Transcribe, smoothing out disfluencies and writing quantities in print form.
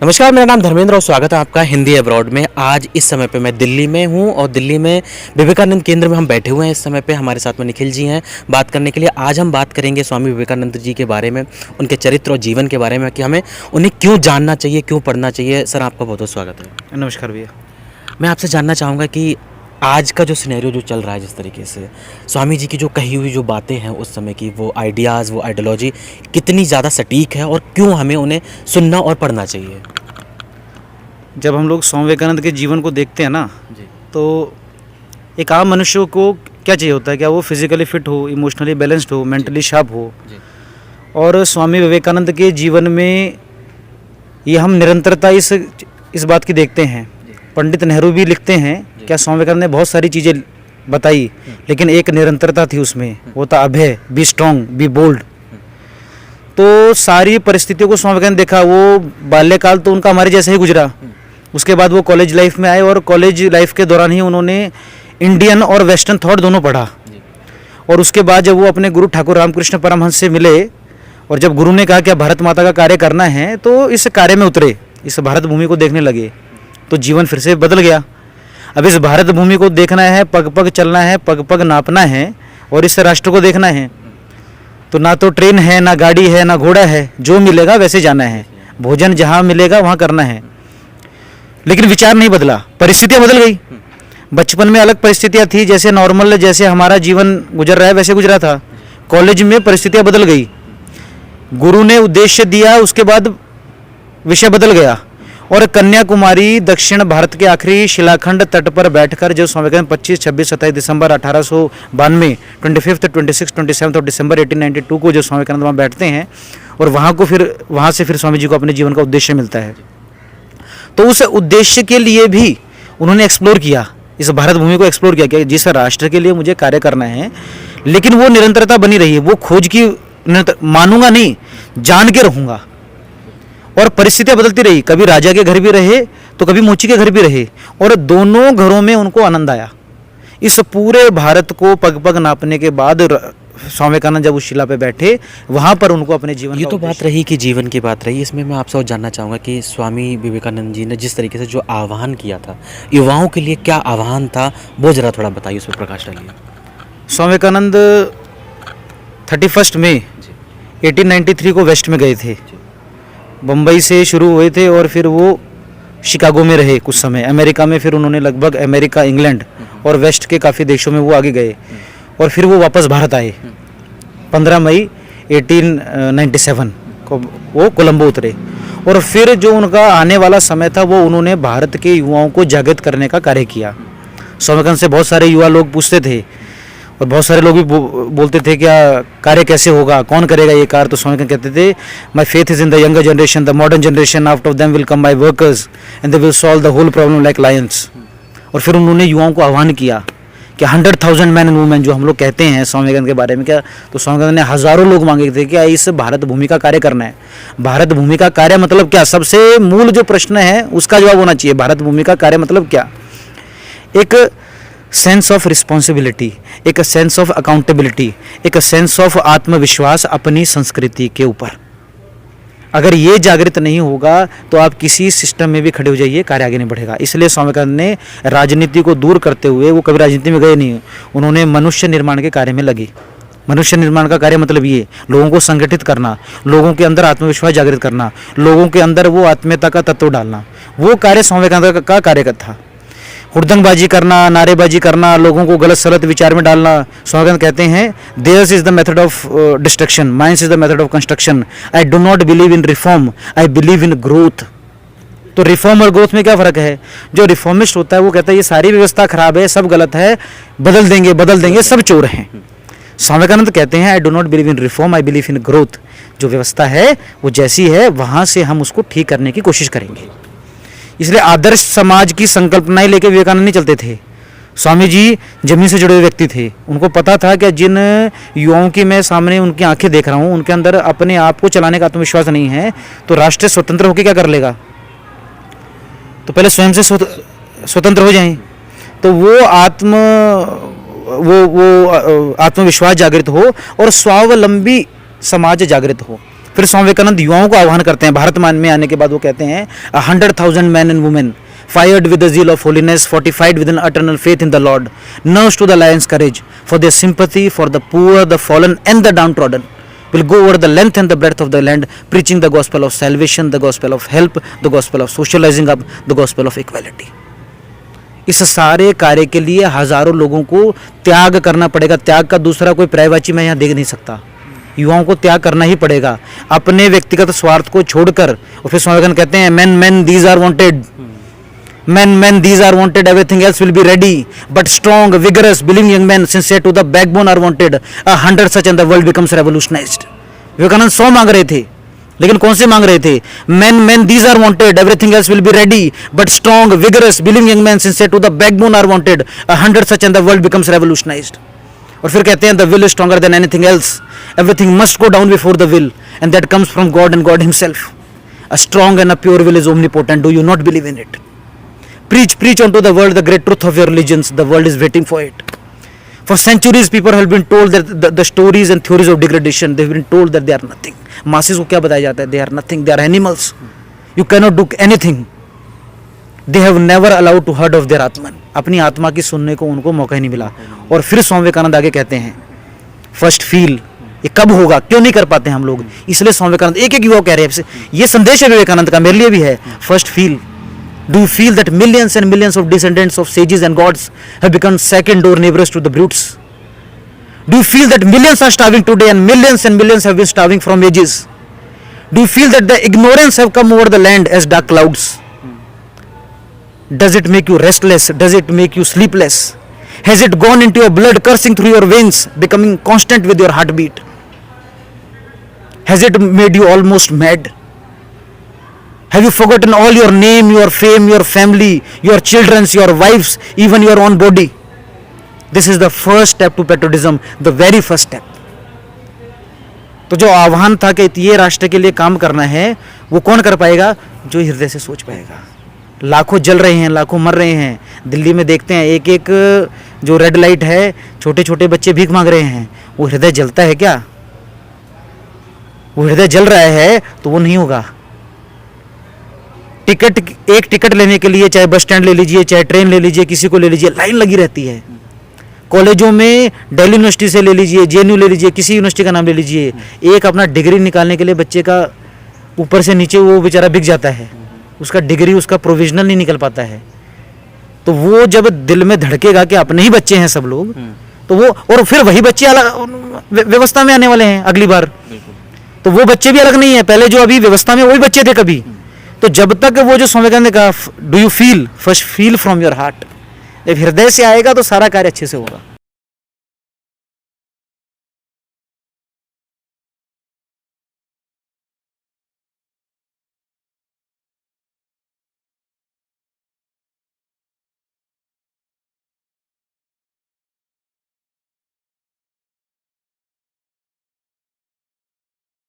नमस्कार, मेरा नाम धर्मेंद्र और स्वागत है आपका हिंदी अब्रॉड में। आज इस समय पे मैं दिल्ली में हूँ और दिल्ली में विवेकानंद केंद्र में हम बैठे हुए हैं। इस समय पे हमारे साथ में निखिल जी हैं बात करने के लिए। आज हम बात करेंगे स्वामी विवेकानंद जी के बारे में, उनके चरित्र और जीवन के बारे में कि हमें उन्हें क्यों जानना चाहिए, क्यों पढ़ना चाहिए। सर, आपका बहुत बहुत स्वागत है। नमस्कार भैया। मैं आपसे जानना चाहूँगा कि आज का जो सिनेरियो जो चल रहा है, जिस तरीके से स्वामी जी की जो कही हुई जो बातें हैं उस समय की, वो आइडियाज़, वो आइडियोलॉजी कितनी ज़्यादा सटीक है और क्यों हमें उन्हें सुनना और पढ़ना चाहिए। जब हम लोग स्वामी विवेकानंद के जीवन को देखते हैं ना जी। तो एक आम मनुष्य को क्या चाहिए होता है, क्या वो फिजिकली फिट हो, इमोशनली बैलेंस्ड हो, मेंटली शार्प हो। जी। और स्वामी विवेकानंद के जीवन में ये हम निरंतरता इस बात की देखते हैं। पंडित नेहरू भी लिखते हैं क्या स्वामी विवेकानंद ने बहुत सारी चीज़ें बताई, लेकिन एक निरंतरता थी उसमें, वो था अभय, बी स्ट्रॉन्ग, बी बोल्ड। तो सारी परिस्थितियों को स्वामी विवेकानंद देखा। वो बाल्यकाल तो उनका हमारे जैसे ही गुजरा। उसके बाद वो कॉलेज लाइफ में आए और कॉलेज लाइफ के दौरान ही उन्होंने इंडियन और वेस्टर्न थॉट दोनों पढ़ा। और उसके बाद जब वो अपने गुरु ठाकुर रामकृष्ण परमहंस से मिले और जब गुरु ने कहा कि भारत माता का कार्य करना है, तो इस कार्य में उतरे, इस भारत भूमि को देखने लगे, तो जीवन फिर से बदल गया। अब इस भारत भूमि को देखना है, पग पग चलना है, पग पग नापना है और इस राष्ट्र को देखना है। तो ना तो ट्रेन है, ना गाड़ी है, ना घोड़ा है, जो मिलेगा वैसे जाना है, भोजन जहाँ मिलेगा वहाँ करना है। लेकिन विचार नहीं बदला, परिस्थितियाँ बदल गई। बचपन में अलग परिस्थितियाँ थी, जैसे नॉर्मल, जैसे हमारा जीवन गुजर रहा है वैसे गुजरा था। कॉलेज में परिस्थितियाँ बदल गई, गुरु ने उद्देश्य दिया, उसके बाद विषय बदल गया। और कन्याकुमारी दक्षिण भारत के आखिरी शिलाखंड तट पर बैठकर जो स्वामी विवेकानंद 25, 26, 27 दिसंबर 1892, 25, 26, 27 और दिसंबर 1892 को जो स्वामी विवेकानंद वहाँ बैठते हैं और वहाँ से फिर स्वामी जी को अपने जीवन का उद्देश्य मिलता है। तो उस उद्देश्य के लिए भी उन्होंने एक्सप्लोर किया, इस भारत भूमि को एक्सप्लोर किया कि जिस राष्ट्र के लिए मुझे कार्य करना है, लेकिन वो निरंतरता बनी रही है, वो खोज की मानूंगा नहीं, जान के रहूँगा। और परिस्थितियाँ बदलती रही, कभी राजा के घर भी रहे तो कभी मोची के घर भी रहे, और दोनों घरों में उनको आनंद आया। इस पूरे भारत को पग पग नापने के बाद स्वामी विवेकानंद जब उस शिला पे बैठे, वहाँ पर उनको अपने जीवन ये तो बात रही कि जीवन की बात रही। इसमें मैं आपसे और जानना चाहूँगा कि स्वामी विवेकानंद जी ने जिस तरीके से जो आह्वान किया था युवाओं के लिए, क्या आह्वान था, वो ज़रा थोड़ा बताइए, उस पर प्रकाश डालिए। स्वामी विवेकानंद 31 मई 1893 को वेस्ट में गए थे। बम्बई से शुरू हुए थे और फिर वो शिकागो में रहे कुछ समय, अमेरिका में फिर उन्होंने लगभग अमेरिका, इंग्लैंड और वेस्ट के काफ़ी देशों में वो आगे गए और फिर वो वापस भारत आए। 15 मई 1897 को वो कोलंबो उतरे और फिर जो उनका आने वाला समय था वो उन्होंने भारत के युवाओं को जागृत करने का कार्य किया। स्वामी विवेकानंद से बहुत सारे युवा लोग पूछते थे और बहुत सारे लोग भी बोलते थे क्या कार्य कैसे होगा, कौन करेगा ये कार्य। तो स्वामी विवेकानंद कहते थे, my faith is in the younger generation, the modern generation, after them will come my workers and they will solve the whole problem like lions. और फिर उन्होंने युवाओं को आह्वान किया कि 100,000 मैन एंड वुमेन जो हम लोग कहते हैं स्वामी विवेकानंद के बारे में, क्या तो स्वामी विवेकानंद ने हज़ारों लोग मांगे थे कि इस भारत भूमि का कार्य करना है। भारत भूमि का कार्य मतलब क्या, सबसे मूल जो प्रश्न है उसका जवाब होना चाहिए। भारत भूमि का कार्य मतलब क्या, एक सेंस ऑफ रिस्पॉन्सिबिलिटी, एक सेंस ऑफ अकाउंटेबिलिटी, एक सेंस ऑफ आत्मविश्वास अपनी संस्कृति के ऊपर। अगर ये जागृत नहीं होगा तो आप किसी सिस्टम में भी खड़े हो जाइए, कार्य आगे नहीं बढ़ेगा। इसलिए स्वामी विवेकानंद ने राजनीति को दूर करते हुए, वो कभी राजनीति में गए नहीं, उन्होंने मनुष्य निर्माण के कार्य में लगे। मनुष्य निर्माण का कार्य मतलब ये, लोगों को संगठित करना, लोगों के अंदर आत्मविश्वास जागृत करना, लोगों के अंदर वो आत्मीयता का तत्व डालना, वो कार्य स्वामी विवेकानंद का कार्य था। हुड़दंगबाजी करना, नारेबाजी करना, लोगों को गलत सलत विचार में डालना, स्वामी विवेकानंद कहते हैं theirs is the method of destruction, mine is the method of construction, I do not believe in reform, I believe in growth. तो रिफॉर्म और ग्रोथ में क्या फ़र्क है, जो रिफॉर्मिस्ट होता है वो कहता है ये सारी व्यवस्था खराब है, सब गलत है, बदल देंगे, सब चोर हैं। स्वामी विवेकानंद कहते हैं आई do not believe in reform, I believe in growth. जो व्यवस्था है वो जैसी है वहाँ से हम उसको ठीक करने की कोशिश करेंगे। इसलिए आदर्श समाज की संकल्पनाएं लेके विवेकानंद नहीं चलते थे। स्वामी जी जमीन से जुड़े हुए व्यक्ति थे, उनको पता था कि जिन युवाओं की मैं सामने उनकी आंखें देख रहा हूँ, उनके अंदर अपने आप को चलाने का आत्मविश्वास नहीं है, तो राष्ट्र स्वतंत्र होकर क्या कर लेगा, तो पहले स्वयं से स्वतंत्र हो जाएं, तो वो आत्मविश्वास जागृत हो और स्वावलंबी समाज जागृत हो। फिर स्वामी विवेकानंद युवाओं को आह्वान करते हैं भारत मान में आने के बाद। वो कहते हैं 100,000 men and women fired with the zeal of holiness, fortified with an eternal faith in the Lord, nursed to the lion's courage, for their sympathy for the poor, the fallen and the downtrodden, will go over the length and the breadth of the land, preaching the gospel of salvation, the gospel of help, the gospel of socializing up, the gospel of equality. इस सारे कार्य के लिए हजारों लोगों को त्याग करना पड़ेगा। त्याग का दूसरा कोई पर्यायवाची मैं यहाँ देख नहीं सकता। युवाओं को त्याग करना ही पड़ेगा अपने व्यक्तिगत स्वार्थ को छोड़कर। और फिर स्वामी विवेकानंद कहते हैं men these are wanted, men these are wanted, everything else will be ready, but strong, vigorous, believing young men sincere to the backbone are wanted, 100 such and the world becomes revolutionized. Vivekananda 100 मांग रहे थे, लेकिन कौन से मांग रहे थे? men these are wanted, everything else will be ready, but strong, vigorous, believing young men sincere to the backbone are wanted, 100 such and the world becomes revolutionized. और फिर कहते हैं the will is stronger than anything else, everything must go down before the will, and that comes from God and God himself. A strong and a pure will is omnipotent. Do you not believe in it? Preach unto the world the great truth of your religions. The world is waiting for it. For centuries people have been told that the stories and theories of degradation, they have been told that they are nothing. Masses को क्या बताया जाता है? They are nothing, they are animals. You cannot do anything. They have never allowed to heard of their Atman. अपनी आत्मा की सुनने को उनको मौका ही नहीं मिला। और फिर स्वामी विवेकानंद आगे कहते हैं फर्स्ट फील, ये कब होगा, क्यों नहीं कर पाते हम लोग? इसलिए स्वामी विवेकानंद एक युवा कह रहे हैं, ये संदेश है विवेकानंद का, मेरे लिए भी है। First feel, do you feel that millions and millions of descendants of sages and gods have become second door neighbors to the brutes? Do you feel that millions are starving today and millions have been starving from ages? Do you feel that the ignorance have come over the land as dark clouds? Does it make you restless? Does it make you sleepless? Has it gone into your blood, coursing through your veins, becoming constant with your heartbeat? Has it made you almost mad? Have you forgotten all your name, your fame, your family, your children's, your wives, even your own body? This is the first step to patriotism, the very first step. तो जो आह्वान था कि ये राष्ट्र के लिए काम करना है, वो कौन कर पाएगा? जो हृदय से सोच पाएगा। लाखों जल रहे हैं, लाखों मर रहे हैं। दिल्ली में देखते हैं एक एक जो रेड लाइट है, छोटे छोटे बच्चे भीख मांग रहे हैं। वो हृदय जलता है क्या? वो हृदय जल रहा है तो वो नहीं होगा। एक टिकट लेने के लिए चाहे बस स्टैंड ले लीजिए, चाहे ट्रेन ले लीजिए, किसी को ले लीजिए, लाइन लगी रहती है। कॉलेजों में दिल्ली यूनिवर्सिटी से ले लीजिए, जेएनयू ले लीजिए, किसी यूनिवर्सिटी का नाम ले लीजिए, एक अपना डिग्री निकालने के लिए बच्चे का ऊपर से नीचे वो बेचारा बिक जाता है। उसका डिग्री, उसका प्रोविजनल नहीं निकल पाता है। तो वो जब दिल में धड़केगा कि अपने ही बच्चे हैं सब लोग, तो वो, और फिर वही बच्चे अलग व्यवस्था में आने वाले हैं अगली बार, तो वो बच्चे भी अलग नहीं है। पहले जो अभी व्यवस्था में वही बच्चे थे कभी। तो जब तक वो जो स्वामी विवेकानंद ने कहा do you feel, first feel from your heart, जब हृदय से आएगा तो सारा कार्य अच्छे से होगा।